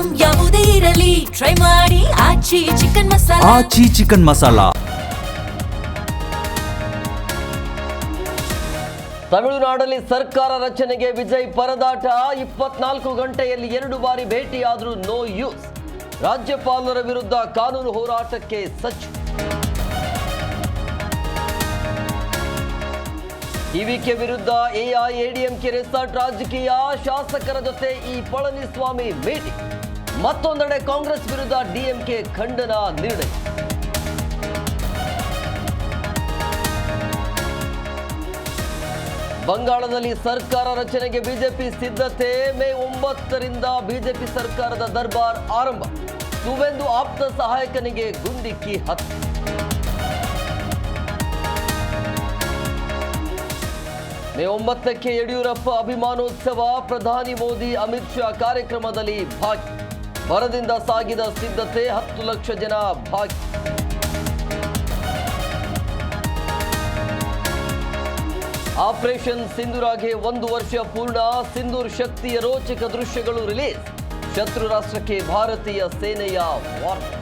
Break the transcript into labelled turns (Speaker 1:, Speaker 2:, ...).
Speaker 1: Item ಯಾವುದೇ ಇರಲಿ try ಮಾಡಿ ಆಚಿ ಚಿಕನ್ ಮಸಾಲಾ.
Speaker 2: ಆಚಿ ಚಿಕನ್ ಮಸಾಲಾ.
Speaker 3: ತಮಿಳುನಾಡಲ್ಲಿ ಸರ್ಕಾರ ರಚನೆಗೆ ವಿಜಯ್ ಪರದಾಟ. 24 ಗಂಟೆಯಲ್ಲಿ 2 ಬಾರಿ ಭೇಟಿಯಾದರೂ ನೋ ಯೂಸ್. ರಾಜ್ಯಪಾಲರ ವಿರುದ್ಧ ಕಾನೂನು ಹೋರಾಟಕ್ಕೆ ಸಚಿವ. ಟಿವಿಕೆ ವಿರುದ್ಧ ಎಐಎಡಿಎಂಕೆ ರೆಸಾರ್ಟ್ ರಾಜಕೀಯ. ಶಾಸಕರ ಜೊತೆ ಈ ಪಳನಿಸ್ವಾಮಿ ಭೇಟಿ. ಮತ್ತೊಂದೆಡೆ ಕಾಂಗ್ರೆಸ್ ವಿರುದ್ಧ ಡಿಎಂಕೆ ಖಂಡನ ನಿರ್ಣಯ. ಬಂಗಾಳದಲ್ಲಿ ಸರ್ಕಾರ ರಚನೆಗೆ ಬಿಜೆಪಿ ಸಿದ್ಧತೆ. ಮೇ 9ರಿಂದ ಬಿಜೆಪಿ ಸರ್ಕಾರದ ದರ್ಬಾರ್ ಆರಂಭ. ಸುವೇಂದು ಆಪ್ತ ಸಹಾಯಕನಿಗೆ ಗುಂಡಿಕ್ಕಿ ಹತ್ಯೆ. ಮೇ 9ಕ್ಕೆ ಯಡಿಯೂರಪ್ಪ ಅಭಿಮಾನೋತ್ಸವ. ಪ್ರಧಾನಿ ಮೋದಿ ಅಮಿತ್ ಶಾ ಕಾರ್ಯಕ್ರಮದಲ್ಲಿ ಭಾಗಿ. ಭರದಿಂದ ಸಾಗಿದ ಸಿದ್ಧತೆ. 10 ಲಕ್ಷ ಜನ ಭಾಗಿ. ಆಪರೇಷನ್ ಸಿಂಧೂರಾಗೆ 1 ವರ್ಷ ಪೂರ್ಣ. ಸಿಂಧೂರ್ ಶಕ್ತಿಯ ರೋಚಕ ದೃಶ್ಯಗಳು ರಿಲೀಸ್. ಶತ್ರು ರಾಷ್ಟ್ರಕ್ಕೆ ಭಾರತೀಯ ಸೇನೆಯ ವಾರ್ನಿಂಗ್.